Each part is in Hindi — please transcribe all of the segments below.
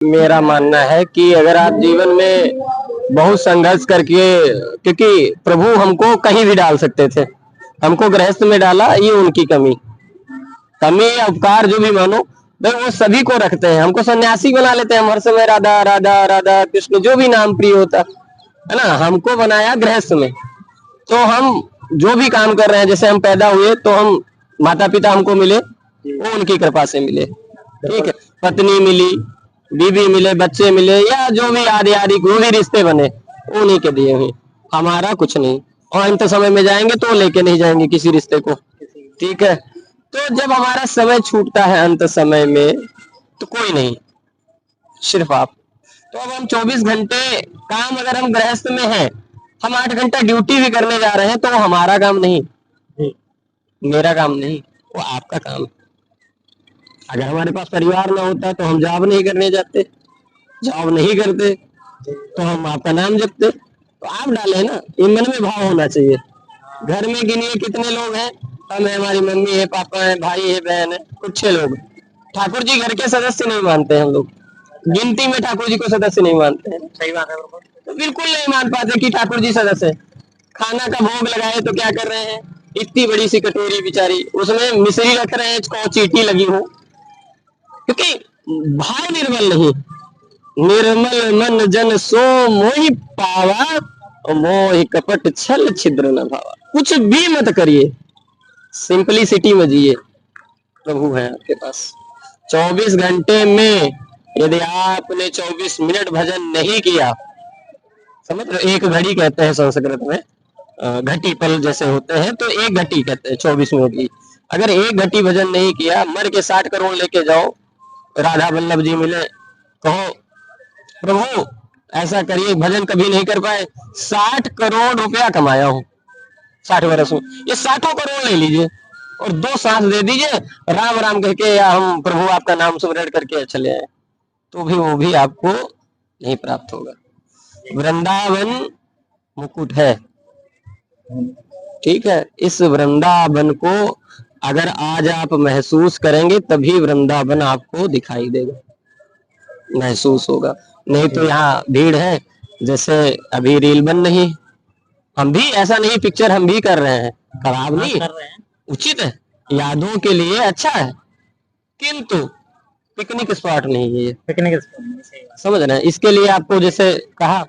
मेरा मानना है कि अगर आप जीवन में बहुत संघर्ष करके, क्योंकि प्रभु हमको कहीं भी डाल सकते थे, हमको गृहस्थ में डाला, ये उनकी कमी कमी या उपकार जो भी मानो, भाई वो सभी को रखते हैं। हमको सन्यासी बना लेते हैं, हम हर समय राधा राधा राधा कृष्ण जो भी नाम प्रिय होता है ना, हमको बनाया गृहस्थ में। तो हम जो भी काम कर रहे हैं, जैसे हम पैदा हुए तो हम माता पिता हमको मिले, वो उनकी कृपा से मिले, ठीक है। पत्नी मिली, बीवी मिले, बच्चे मिले, या जो भी आदि आदि जो भी रिश्ते बने उन्हीं के दिए हुए, हमारा कुछ नहीं। और अंत समय में जाएंगे तो लेके नहीं जाएंगे किसी रिश्ते को, ठीक है। तो जब हमारा समय छूटता है अंत समय में, तो कोई नहीं, सिर्फ आप। तो अब हम 24 घंटे काम, अगर हम गृहस्थ में हैं, हम 8 घंटा ड्यूटी भी करने जा रहे हैं, तो वो हमारा काम नहीं, मेरा काम नहीं, वो आपका काम है। अगर हमारे पास परिवार ना होता तो हम जॉब नहीं करने जाते, जॉब नहीं करते तो हम आपका नाम जपते। तो आप डाले ना, ये मन में भाव होना चाहिए। घर में गिनिए कितने लोग हैं, हम है, हमारी मम्मी है, पापा है, भाई है, बहन है, कुछ 6 लोग। ठाकुर जी घर के सदस्य नहीं मानते हैं हम लोग, गिनती में ठाकुर जी को सदस्य नहीं मानते हैं। सही बात है। तो बिल्कुल नहीं मान पाते कि ठाकुर जी सदस्य है। खाना का भोग लगाए तो क्या कर रहे हैं, इतनी बड़ी सी कटोरी बिचारी, उसमें मिश्री रख रहे हैं, चीटी लगी हो, क्योंकि भाव निर्मल नहीं। निर्मल मन जन सो मोहि पावा, मोहि कपट छल छिद्र न भावा। कुछ भी मत करिए, सिंपलिसिटी में जिए, प्रभु है आपके पास। 24 घंटे में यदि आपने 24 मिनट भजन नहीं किया, समझ रहे, एक घड़ी कहते हैं संस्कृत में, घटी पल जैसे होते हैं, तो एक घटी कहते हैं 24 मिनट की। अगर एक घटी भजन नहीं किया, मर के 60 करोड़ लेके जाओ, राधा वल्लभ जी मिले, कहो प्रभु ऐसा करिए, भजन कभी नहीं कर पाए, 60 करोड़ रुपया कमाया हूँ 60 वर्ष में, ये 60 करोड़ ले लीजिए और 2 सांस दे दीजिए, राम राम कह के, या हम प्रभु आपका नाम सुमरण करके चले आए, तो भी वो भी आपको नहीं प्राप्त होगा। वृंदावन मुकुट है, ठीक है। इस वृंदावन को अगर आज आप महसूस करेंगे, तभी वृंदावन आपको दिखाई देगा, महसूस होगा। नहीं तो यहाँ भीड़ है, जैसे अभी रील बन रही, हम भी ऐसा नहीं, पिक्चर हम भी कर रहे हैं, खराब नहीं कर रहे हैं, उचित है, यादों के लिए अच्छा है, किंतु पिकनिक स्पॉट नहीं है ये, पिकनिक स्पॉट समझ रहे हैं। इसके लिए आपको जैसे कहा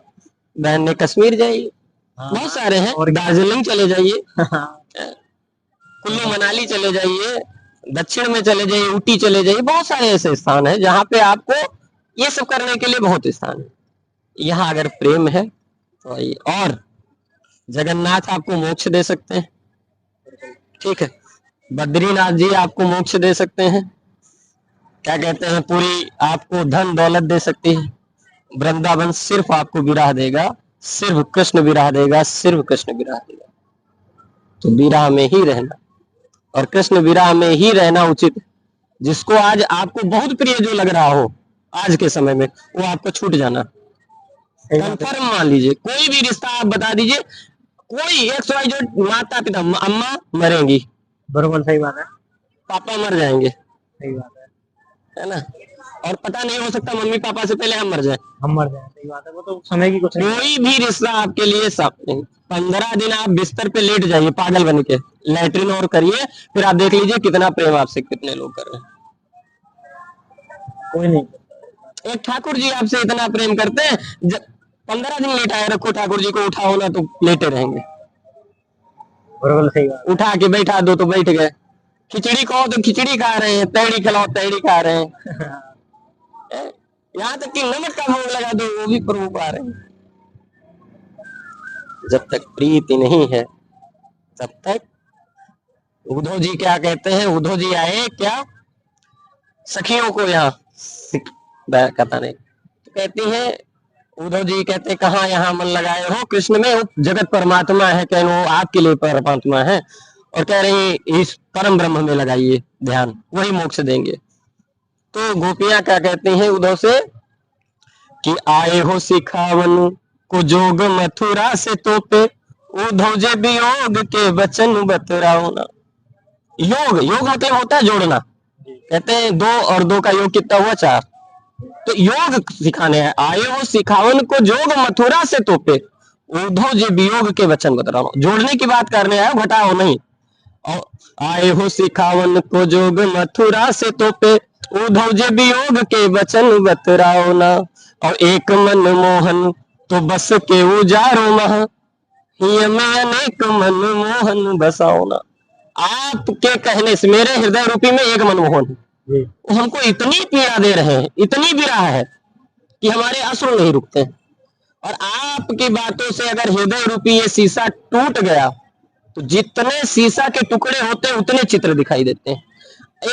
बहन ने, कश्मीर जाइए, बहुत सारे हैं, और दार्जिलिंग चले जाइए, कुल्लू मनाली चले जाइए, दक्षिण में चले जाइए, ऊटी चले जाइए, बहुत सारे ऐसे स्थान है जहाँ पे आपको ये सब करने के लिए बहुत स्थान है। यहाँ अगर प्रेम है तो आइए। और जगन्नाथ आपको मोक्ष दे सकते हैं, ठीक है। बद्रीनाथ जी आपको मोक्ष दे सकते हैं, क्या कहते हैं, पूरी आपको धन दौलत दे सकती है। वृंदावन सिर्फ आपको विरह देगा, सिर्फ कृष्ण विरह देगा, सिर्फ कृष्ण विरह देगा। तो विरह में ही रहना, और कृष्ण विरह में ही रहना उचित। जिसको आज आपको बहुत प्रिय जो लग रहा हो आज के समय में, वो आपको छूट जाना कंफर्म मान लीजिए। कोई भी रिश्ता आप बता दीजिए, कोई XYZ, माता पिता, अम्मा मरेंगी, बरोबर, सही बात है, पापा मर जाएंगे, सही बात है ना। और पता नहीं, हो सकता मम्मी पापा से पहले हम मर जाए, सही बात है। वो तो समय की कुछ नहीं। कोई भी रिश्ता आपके लिए साफ नहीं। 15 दिन आप बिस्तर पे लेट जाइए पागल बन के, लैट्रिन और करिए, फिर आप देख लीजिए कितना प्रेम आपसे कितने लोग कर रहे हैं। कोई नहीं। एक ठाकुर जी आपसे इतना प्रेम करते हैं, 15 दिन लेटाए रखो ठाकुर जी को, उठाओ ना तो लेटे रहेंगे, बरोबर, सही बात। उठा के बैठा दो तो बैठ गए, खिचड़ी खाओ तो खिचड़ी खा रहे हैं, तैड़ी खिलाओ तैड़ी खा रहे हैं, यहाँ तक कि नमक का भोग लगा दो, वो भी प्रभु पा रहे हैं। जब तक प्रीति नहीं है तब तक। उद्धव जी क्या कहते हैं, उद्धव जी आए क्या सखियों को यहाँ कहता नहीं, तो कहती है, उद्धव जी कहते कहाँ यहाँ मन लगाए हो कृष्ण में, वो जगत परमात्मा है, कह वो आपके लिए परमात्मा है, और कह रही इस परम ब्रह्म में लगाइए ध्यान, वही मोक्ष देंगे। तो गोपियां क्या कहती हैं उद्धव से कि आए हो सिखावन को जोग मथुरा से तोपे, उद्धव जे वियोग के वचन बतराओ ना। योग, योग मतलब होता है जोड़ना, कहते हैं 2 और 2 का योग कितना हुआ, 4, तो योग सिखाने आए हो, सिखावन को जोग मथुरा से तोपे, उद्धव जी वियोग के वचन बता रहा हूं, जोड़ने की बात करने आए हो, घटाओ नहीं। और आए हो सिखावन को जोग मथुरा से तोपे, उद्धव जी वियोग के वचन बतराओ ना। और एक मन मोहन तो बस के उजारो महा, हिय में अनेक मन मोहन बसाओ ना। आपके कहने से मेरे हृदय रूपी में एक मनमोहन है, जी वो हमको इतनी पीड़ा दे रहे हैं, इतनी विरह है कि हमारे अश्रु नहीं रुकते हैं। और आपकी बातों से अगर हृदय रूपी ये शीशा टूट गया तो जितने शीशा के टुकड़े होते हैं उतने चित्र दिखाई देते हैं।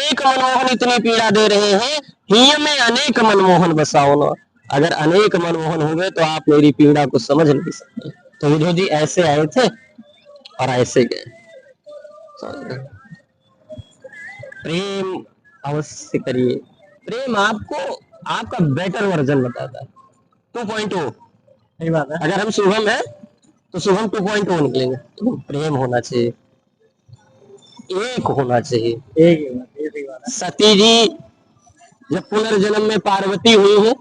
एक मनमोहन इतनी पीड़ा दे रहे हैं, हिय में अनेक मनमोहन बसाओ ना। अगर अनेक मनमोहन होंगे तो आप मेरी पीड़ा को समझ नहीं सकते। तो उद्धव जी ऐसे आए थे और ऐसे गए। प्रेम अवश्य करिए, प्रेम आपको आपका बेटर वर्जन बताता है। 2.0, सही बात है। अगर हम शुभम है तो शुभम 2.0 निकलेंगे। तो प्रेम होना चाहिए, एक होना चाहिए। एक ही बात, ये सही बात है। सती जी जब पुनर्जन्म में पार्वती हुई है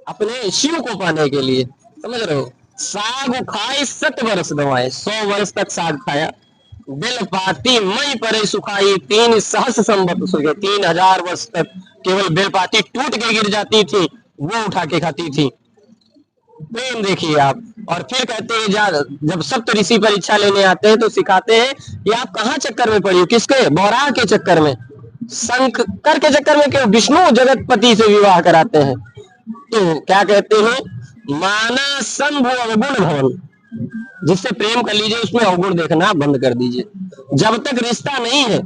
अपने शिव को पाने के लिए, समझ रहे हो, साग खाए 7 वर्ष दवाए, 100 वर्ष तक साग खाया। बेलपाती मई परे सुखाई, 3 सहस्र संवत सुखे, 3000 वर्ष तक केवल बेलपाती टूट के गिर जाती थी, वो उठा के खाती थी। प्रेम देखिए आप। और फिर कहते हैं जब सप्त ऋषि परीक्षा लेने आते हैं तो सिखाते हैं कि आप कहाँ चक्कर में पड़ी हो, किसके, बौराह के चक्कर में, शंकर के चक्कर में, क्यों, विष्णु जगतपति से विवाह कराते हैं। तो क्या कहते हैं, माना शंभु अवगुण भवन, जिससे प्रेम कर लीजिए उसमें अवगुण देखना बंद कर दीजिए। जब तक रिश्ता नहीं है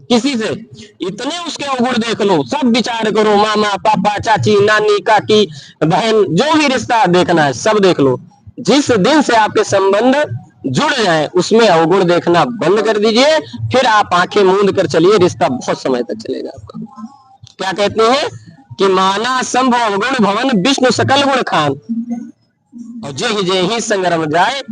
किसी से, इतने उसके अवगुण देख लो, सब विचार करो, मामा पापा चाची नानी काकी बहन, जो भी रिश्ता देखना है सब देख लो। जिस दिन से आपके संबंध जुड़ जाए उसमें अवगुण देखना बंद कर दीजिए, फिर आप आंखें मूंद कर चलिए, रिश्ता बहुत समय तक चलेगा आपका। क्या कहते हैं कि माना शंभु अवगुण भवन, विष्णु सकल गुण खान, और जे ही संग्राम जाए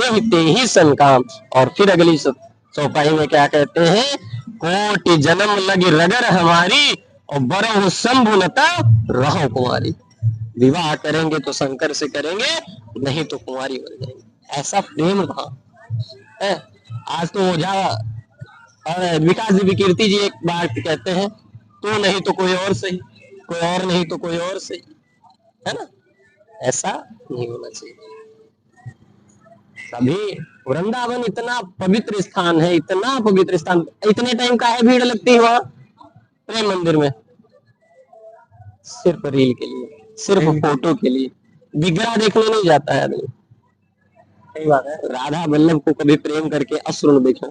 ते ही सन काम। और फिर अगली चौपाई में क्या कहते हैं, कोटि जन्म लगी रगर हमारी, और बरहु शंभु लता रहो कुमारी। विवाह करेंगे तो शंकर से करेंगे, नहीं तो कुमारी बन जाएंगे। ऐसा प्रेम था। आज तो ओझा विकास जी विकीर्ति जी एक बार कहते हैं, तू नहीं तो कोई और सही, कोई और नहीं तो कोई और सही, है ना। ऐसा नहीं होना चाहिए। सभी वृंदावन इतना पवित्र स्थान है, इतना पवित्र स्थान, इतने टाइम का है भीड़ लगती है वहां प्रेम मंदिर में, सिर्फ रील के लिए, सिर्फ फोटो के लिए, विग्रह देखने नहीं जाता है आदमी। सही बात है। राधा वल्लभ को कभी प्रेम करके अश्रु देखना,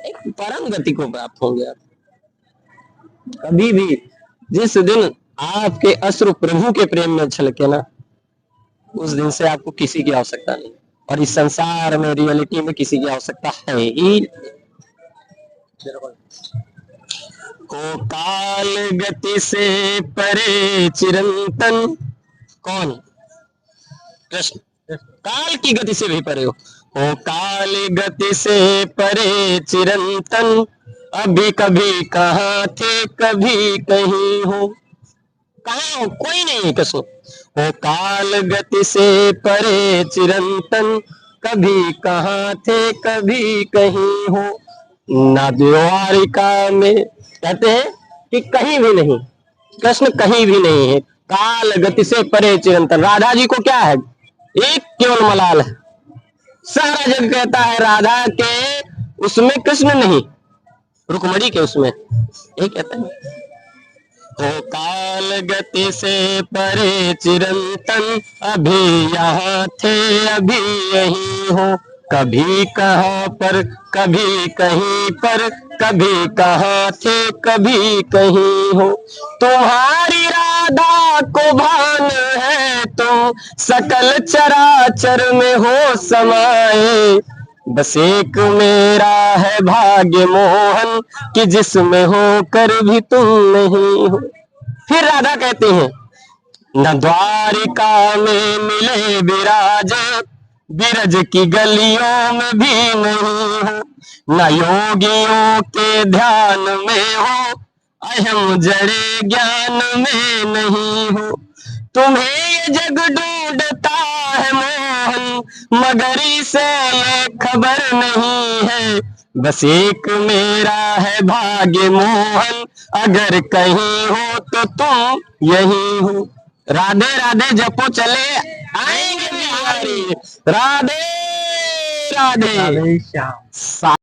एक परम गति को प्राप्त होंगे आप। कभी भी जिस दिन आपके अश्रु प्रभु के प्रेम में छलके ना, उस दिन से आपको किसी की आवश्यकता नहीं, और इस संसार में रियलिटी में किसी की आवश्यकता है ही। को काल गति से परे चिरंतन, कौन, कृष्ण, काल की गति से भी परे हो। ओ काल गति से परे चिरंतन, अभी कभी कहाँ थे कभी कहीं हो। कहाँ हो, कोई नहीं है कृष्ण। ओ काल गति से परे चिरंतन, कभी कहाँ थे कभी कहीं हो। ना द्वारिका में, कहते हैं कि कहीं भी नहीं, कृष्ण कहीं भी नहीं है। काल गति से परे चिरंतन, राधा जी को क्या है, एक केवल मलाल है। सारा जग कहता है राधा के उसमें कृष्ण नहीं, रुक्मणी के उसमें, ये कहते हैं। ओ काल गति से परे चिरंतन, अभी यहाँ थे अभी यहीं हो। कभी कहाँ पर कभी कहीं पर, कभी कहाँ थे कभी कहीं हो। तुम्हारी राधा को भान है, तुम सकल चराचर में हो समाये। बस एक मेरा है भाग्य मोहन, कि जिसमें होकर भी तुम नहीं हो। फिर राधा कहते हैं, न द्वारिका में मिले विराजे, बिरज की गलियों में भी नहीं हो। न योगियों के ध्यान में हो, अहम जड़े ज्ञान में नहीं हो, तुम्हें ये जग ढूंढता है मोहन, मगर इसे ये खबर नहीं है, बस एक मेरा है भाग्य मोहन, अगर कहीं हो तो तुम यही हो। राधे राधे जपो चले आएंगे बिहारी, राधे राधे। राधे श्याम।